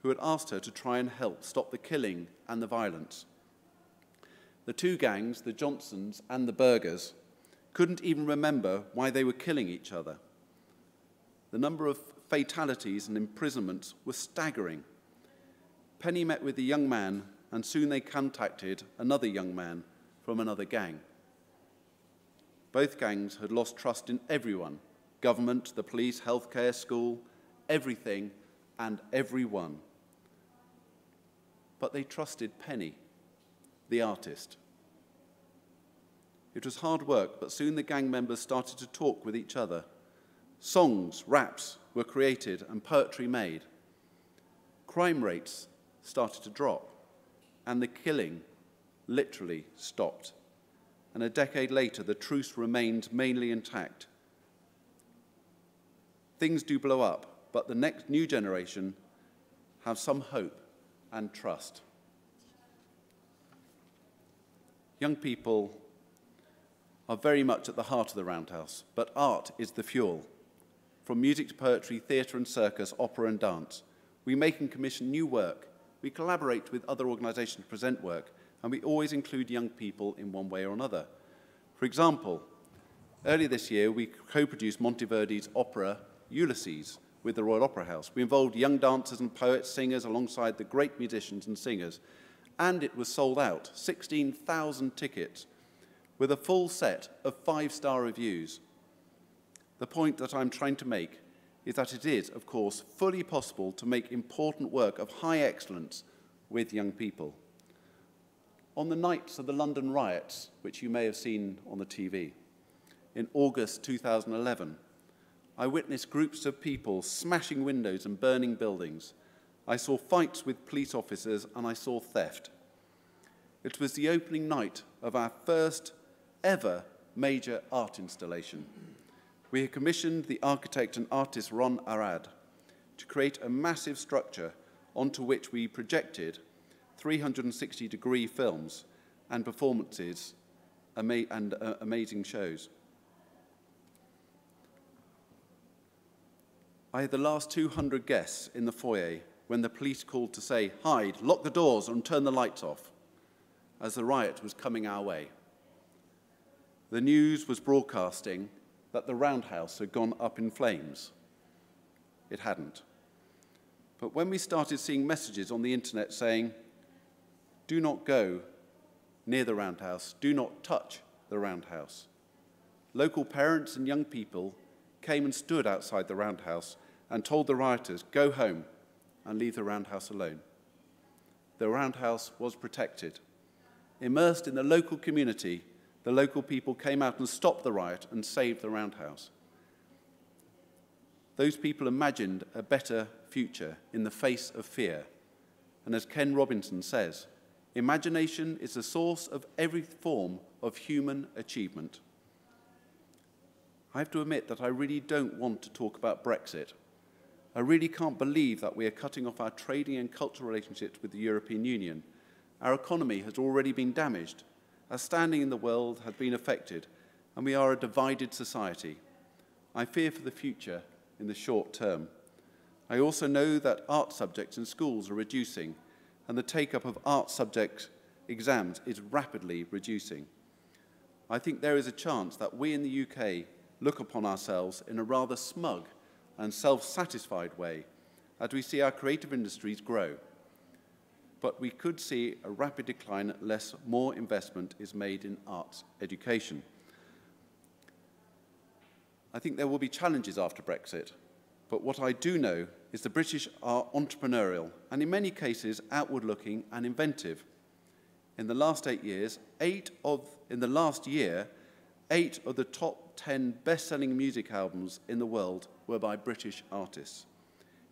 who had asked her to try and help stop the killing and the violence. The 2 gangs, the Johnsons and the Burgers, couldn't even remember why they were killing each other. The number of fatalities and imprisonments was staggering. Penny met with the young man, and soon they contacted another young man from another gang. Both gangs had lost trust in everyone: government, the police, healthcare, school, everything and everyone. But they trusted Penny, the artist. It was hard work, but soon the gang members started to talk with each other. Songs, raps were created and poetry made. Crime rates started to drop, and the killing literally stopped. And a decade later, the truce remained mainly intact. Things do blow up, but the next new generation have some hope and trust. Young people are very much at the heart of the Roundhouse, but art is the fuel. From music to poetry, theatre and circus, opera and dance, we make and commission new work. We collaborate with other organisations to present work, and we always include young people in one way or another. For example, earlier this year, we co-produced Monteverdi's opera Ulysses with the Royal Opera House. We involved young dancers and poets, singers, alongside the great musicians and singers, and it was sold out, 16,000 tickets, with a full set of 5-star reviews. The point that I'm trying to make is that it is, of course, fully possible to make important work of high excellence with young people. On the nights of the London riots, which you may have seen on the TV, in August 2011, I witnessed groups of people smashing windows and burning buildings. I saw fights with police officers and I saw theft. It was the opening night of our first ever major art installation. We had commissioned the architect and artist Ron Arad to create a massive structure onto which we projected 360-degree films and performances and amazing shows. I had the last 200 guests in the foyer when the police called to say, "Hide, lock the doors and turn the lights off," as the riot was coming our way. The news was broadcasting that the Roundhouse had gone up in flames. It hadn't. But when we started seeing messages on the internet saying, "Do not go near the Roundhouse, do not touch the Roundhouse," local parents and young people came and stood outside the Roundhouse and told the rioters, "Go home and leave the Roundhouse alone." The Roundhouse was protected. Immersed in the local community, the local people came out and stopped the riot and saved the Roundhouse. Those people imagined a better future in the face of fear. And as Ken Robinson says, imagination is the source of every form of human achievement. I have to admit that I really don't want to talk about Brexit. I really can't believe that we are cutting off our trading and cultural relationships with the European Union. Our economy has already been damaged. Our standing in the world has been affected, and we are a divided society. I fear for the future in the short term. I also know that art subjects in schools are reducing, and the take-up of art subject exams is rapidly reducing. I think there is a chance that we in the UK look upon ourselves in a rather smug and self-satisfied way as we see our creative industries grow. But we could see a rapid decline unless more investment is made in arts education. I think there will be challenges after Brexit, but what I do know is the British are entrepreneurial and in many cases outward-looking and inventive. In the last 8 years, 8 of the top 10 best-selling music albums in the world were by British artists.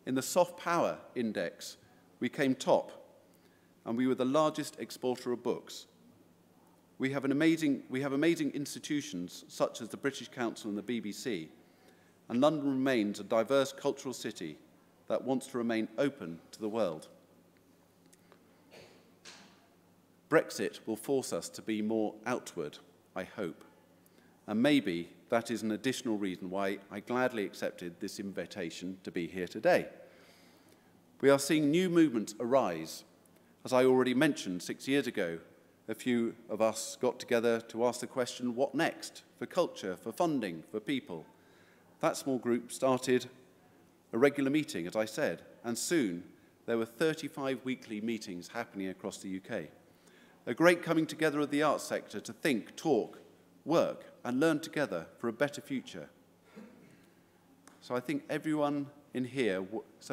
In the Soft Power Index, we came top, and we were the largest exporter of books. We have amazing institutions such as the British Council and the BBC, and London remains a diverse cultural city that wants to remain open to the world. Brexit will force us to be more outward, I hope, and maybe that is an additional reason why I gladly accepted this invitation to be here today. We are seeing new movements arise. As I already mentioned, 6 years ago, a few of us got together to ask the question, what next? For culture, for funding, for people. That small group started a regular meeting, as I said, and soon there were 35 weekly meetings happening across the UK. A great coming together of the arts sector to think, talk, work, and learn together for a better future. So I think everyone in here works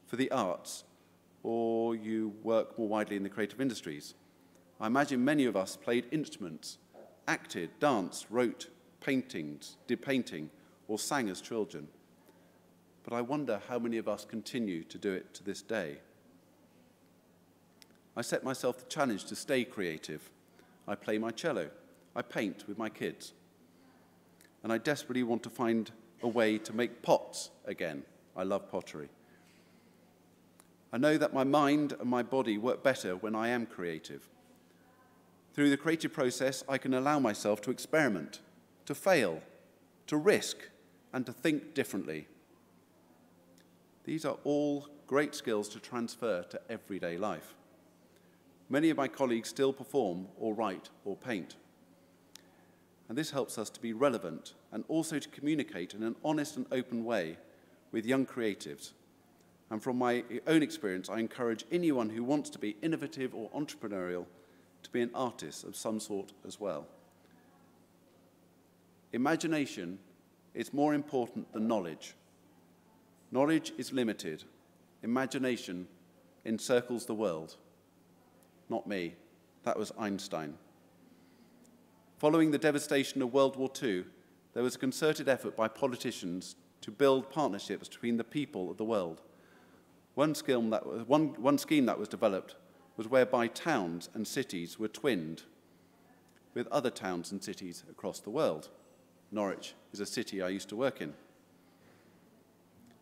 for the arts, or you work more widely in the creative industries. I imagine many of us played instruments, acted, danced, wrote paintings, did painting, or sang as children. But I wonder how many of us continue to do it to this day. I set myself the challenge to stay creative. I play my cello. I paint with my kids. And I desperately want to find a way to make pots again. I love pottery. I know that my mind and my body work better when I am creative. Through the creative process, I can allow myself to experiment, to fail, to risk, and to think differently. These are all great skills to transfer to everyday life. Many of my colleagues still perform or write or paint. And this helps us to be relevant and also to communicate in an honest and open way with young creatives. And from my own experience, I encourage anyone who wants to be innovative or entrepreneurial to be an artist of some sort as well. Imagination is more important than knowledge. Knowledge is limited. Imagination encircles the world. Not me. That was Einstein. Following the devastation of World War II, there was a concerted effort by politicians to build partnerships between the people of the world. One scheme that was developed was whereby towns and cities were twinned with other towns and cities across the world. Norwich is a city I used to work in.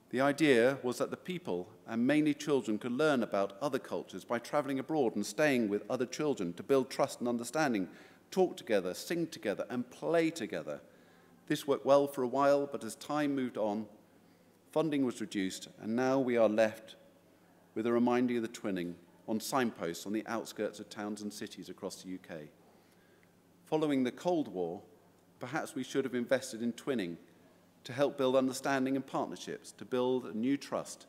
The idea was that the people, and mainly children, could learn about other cultures by travelling abroad and staying with other children to build trust and understanding, talk together, sing together, and play together. This worked well for a while, but as time moved on, funding was reduced, and now we are left with a reminder of the twinning on signposts on the outskirts of towns and cities across the UK. Following the Cold War, perhaps we should have invested in twinning to help build understanding and partnerships, to build a new trust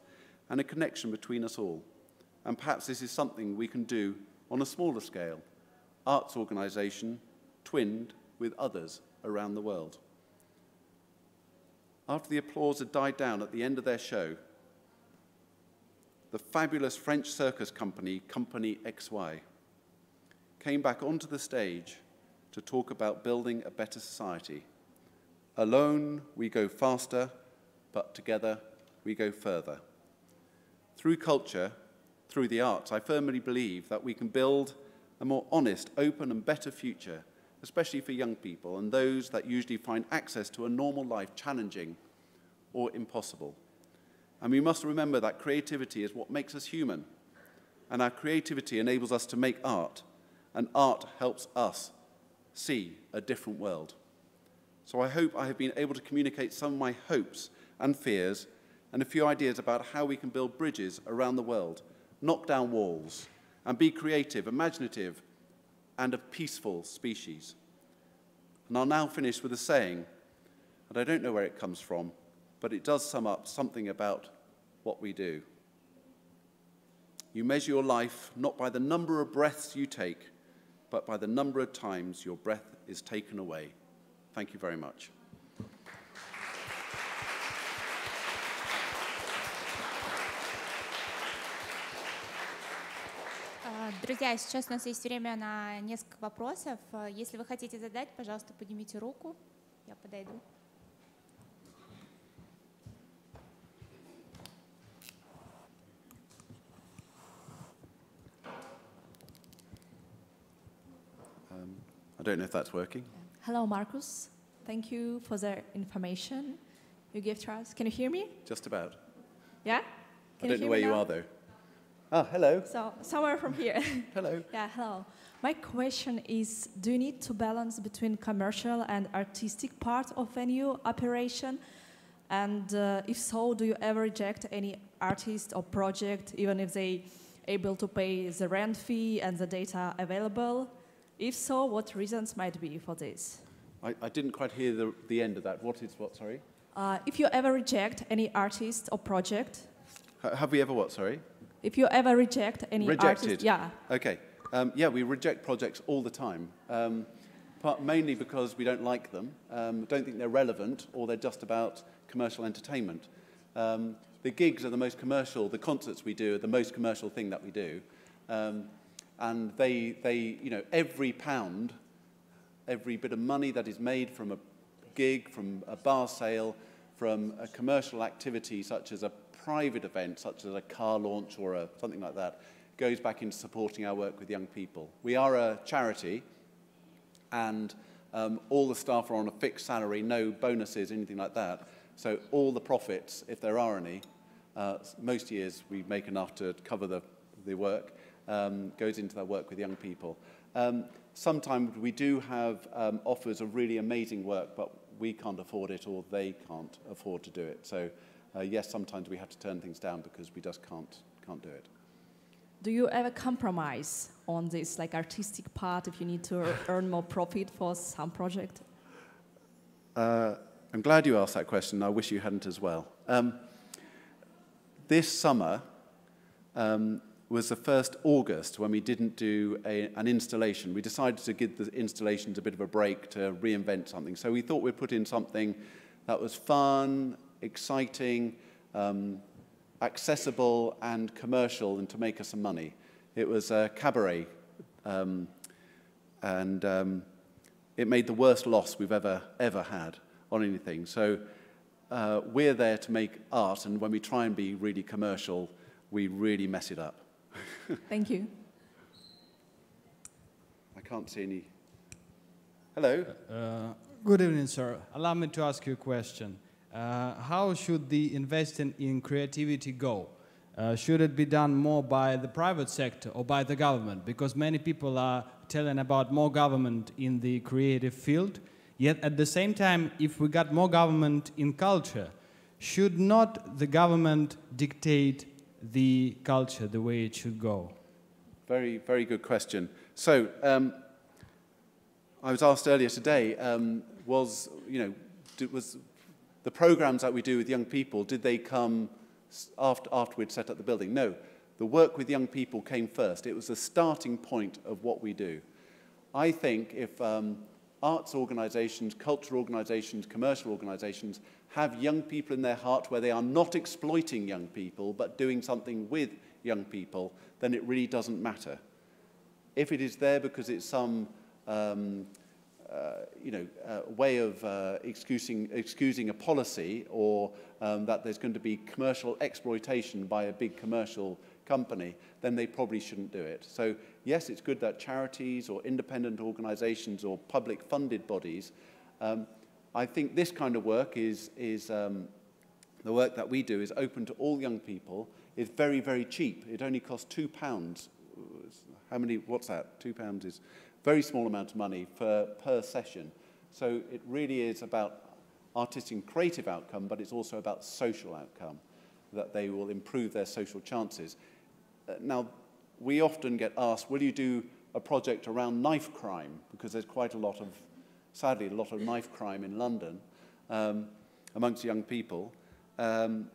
and a connection between us all. And perhaps this is something we can do on a smaller scale, arts organisation twinned with others around the world. After the applause had died down at the end of their show, the fabulous French circus company, Company XY, came back onto the stage to talk about building a better society. Alone, we go faster, but together, we go further. Through culture, through the arts, I firmly believe that we can build a more honest, open, and better future, especially for young people and those that usually find access to a normal life challenging or impossible. And we must remember that creativity is what makes us human, and our creativity enables us to make art, and art helps us see a different world. So I hope I have been able to communicate some of my hopes and fears and a few ideas about how we can build bridges around the world, knock down walls, and be creative, imaginative, and a peaceful species. And I'll now finish with a saying, and I don't know where it comes from, but it does sum up something about what we do. You measure your life not by the number of breaths you take, but by the number of times your breath is taken away. Thank you very much. Друзья, сейчас у нас есть время на несколько вопросов. Если вы хотите задать, пожалуйста, поднимите руку. Я подойду. I don't know if that's working. Hello, Marcus. Thank you for the information you gave to us. Can you hear me? Just about. Yeah? I don't know where you are, though. Ah, hello. So, somewhere from here. Hello. Yeah, hello. My question is, do you need to balance between commercial and artistic part of a new operation? And if so, do you ever reject any artist or project, even if they able to pay the rent fee and the data available? If so, what reasons might be for this? I didn't quite hear the end of that. What is what, sorry? If you ever reject any artist or project. Have we ever what, sorry? If you ever reject any Rejected. artist. Yeah. Okay. Yeah, we reject projects all the time, mainly because we don't like them, don't think they're relevant, or they're just about commercial entertainment. The gigs are the most commercial, the concerts we do are the most commercial thing that we do. And they, you know, every pound, every bit of money that is made from a gig, from a bar sale, from a commercial activity such as a private event, such as a car launch or something like that, goes back into supporting our work with young people. We are a charity, and all the staff are on a fixed salary, no bonuses, anything like that. So all the profits, if there are any, most years we make enough to cover the work, goes into that work with young people. Sometimes we do have offers of really amazing work, but we can't afford it or they can't afford to do it. So yes, sometimes we have to turn things down because we just can't do it. Do you ever compromise on this, like artistic part, if you need to earn more profit for some project? I'm glad you asked that question. I wish you hadn't as well. This summer was the first August when we didn't do an installation. We decided to give the installations a bit of a break to reinvent something. So we thought we'd put in something that was fun, exciting, accessible and commercial, and to make us some money. It was a cabaret, and it made the worst loss we've ever had on anything. So we're there to make art, and when we try and be really commercial, we really mess it up. Thank you. I can't see any. Hello. Good evening, sir. Allow me to ask you a question. How should the investing in creativity go? Should it be done more by the private sector or by the government? Because many people are telling about more government in the creative field. Yet at the same time, if we got more government in culture, should not the government dictate the culture the way it should go? Very, very good question. So, I was asked earlier today, was the programs that we do with young people, did they come after we'd set up the building? No, the work with young people came first. It was the starting point of what we do. I think if arts organizations, cultural organizations, commercial organizations have young people in their heart where they are not exploiting young people but doing something with young people, then it really doesn't matter. If it is there because it's some way of excusing a policy, or that there's going to be commercial exploitation by a big commercial company, then they probably shouldn't do it. So yes, it's good that charities or independent organizations or public funded bodies, I think this kind of work is the work that we do is open to all young people. It's very, very cheap. It only costs £2. What's that? £2 is a very small amount of money per session. So it really is about artistic and creative outcome, but it's also about social outcome, that they will improve their social chances. Now, we often get asked, will you do a project around knife crime? Because there's quite a lot of, sadly, a lot of knife crime in London amongst young people. And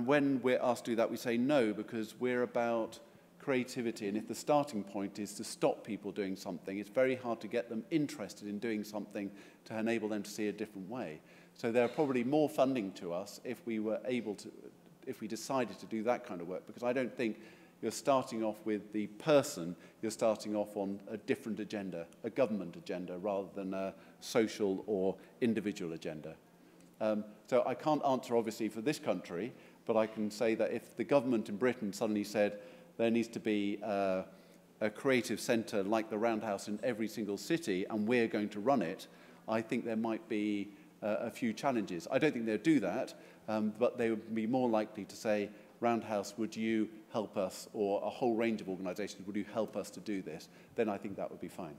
when we're asked to do that, we say no, because we're about creativity. And if the starting point is to stop people doing something, it's very hard to get them interested in doing something to enable them to see a different way. So there are probably more funding to us if we were able to, if we decided to do that kind of work, because I don't think you're starting off with the person, you're starting off on a different agenda, a government agenda, rather than a social or individual agenda. So I can't answer, obviously, for this country, but I can say that if the government in Britain suddenly said there needs to be a creative centre like the Roundhouse in every single city, and we're going to run it, I think there might be a few challenges. I don't think they'll do that, but they would be more likely to say, Roundhouse, would you help us, or a whole range of organisations, would you help us to do this? Then I think that would be fine.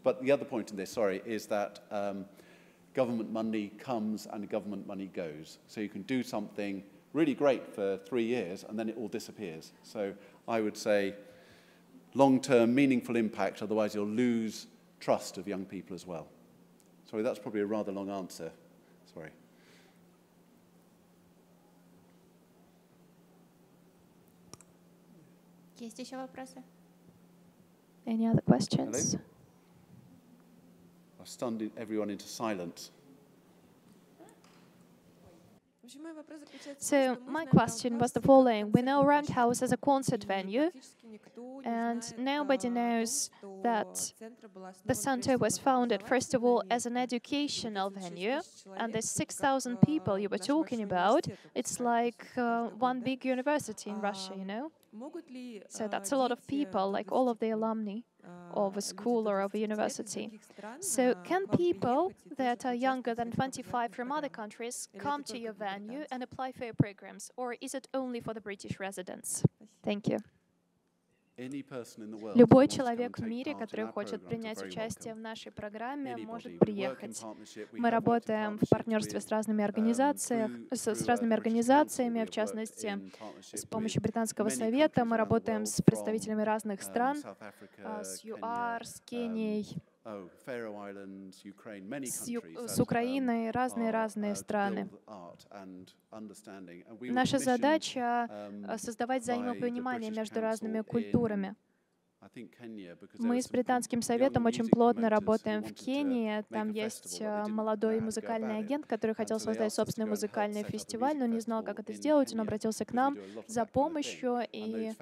But the other point in this, sorry, is that government money comes and government money goes. So you can do something really great for 3 years and then it all disappears. So I would say long-term, meaningful impact, otherwise you'll lose trust of young people as well. Sorry, that's probably a rather long answer. Sorry. Есть еще вопросы? Any other questions? Hello? I've stunned everyone into silence. So my question was the following. We know Roundhouse as a concert venue, and nobody knows that the center was founded, first of all, as an educational venue, and the 6,000 people you were talking about, it's like one big university in Russia, you know? So that's a lot of people, like all of the alumni of a school or of a university. So can people that are younger than 25 from other countries come to your venue and apply for your programs, or is it only for the British residents? Thank you. Любой человек в мире, который хочет принять участие в нашей программе, может приехать. Мы работаем в партнерстве с разными организациями, в частности, с помощью Британского совета. Мы работаем с представителями разных стран, с ЮАР, с Кенией, с Украиной, разные страны. Наша задача — создавать взаимопонимание между разными культурами. Мы с Британским советом очень плотно работаем в Кении. Там есть молодой музыкальный агент, который хотел создать собственный музыкальный фестиваль, но не знал, как это сделать. Он обратился к нам за помощью, и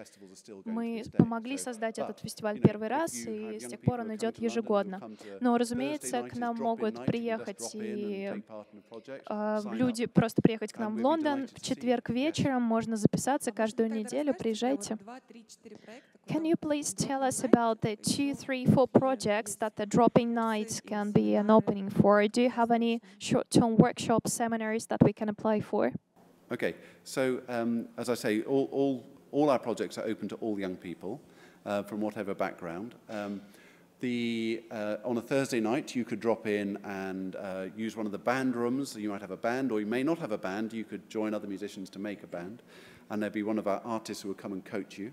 мы помогли создать этот фестиваль первый раз, и с тех пор он идет ежегодно. Но, разумеется, к нам могут приехать и люди, просто приехать к нам в Лондон. В четверг вечером можно записаться каждую неделю. Приезжайте. Can you please tell us about the 2, 3, 4 projects that the dropping nights can be an opening for? Do you have any short-term workshops, seminars that we can apply for? Okay, so as I say, all our projects are open to all young people from whatever background. On a Thursday night, you could drop in and use one of the band rooms. You might have a band, or you may not have a band. You could join other musicians to make a band, and there'd be one of our artists who would come and coach you.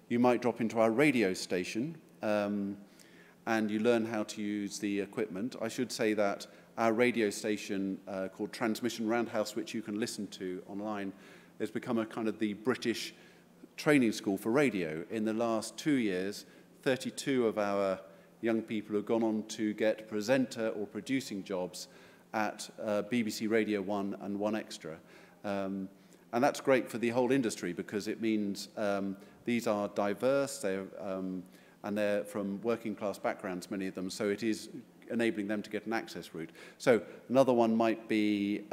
You might drop into our radio station, and you learn how to use the equipment. I should say that our radio station called Transmission Roundhouse, which you can listen to online, has become a kind of the British training school for radio. In the last 2 years, 32 of our young people have gone on to get presenter or producing jobs at BBC Radio 1 and 1 Extra. And that's great for the whole industry because it means these are diverse, and they're from working class backgrounds, many of them, so it is enabling them to get an access route. So another one might be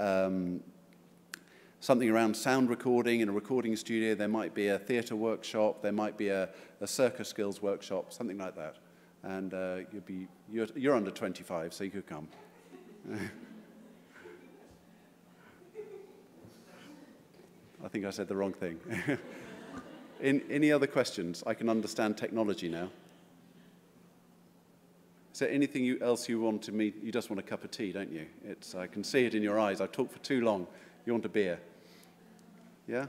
something around sound recording in a recording studio. There might be a theatre workshop, there might be a circus skills workshop, something like that. And you're under 25, so you could come. I think I said the wrong thing. Any other questions? I can understand technology now. Is there anything else you want to me? You just want a cup of tea, don't you? I can see it in your eyes. I've talked for too long. You want a beer? Yeah?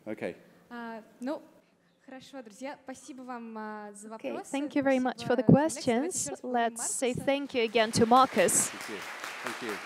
Okay. Ну, хорошо, друзья. Спасибо вам за вопросы. Okay, thank you very much for the questions. Let's say thank you again to Marcus. Thank you. Thank you.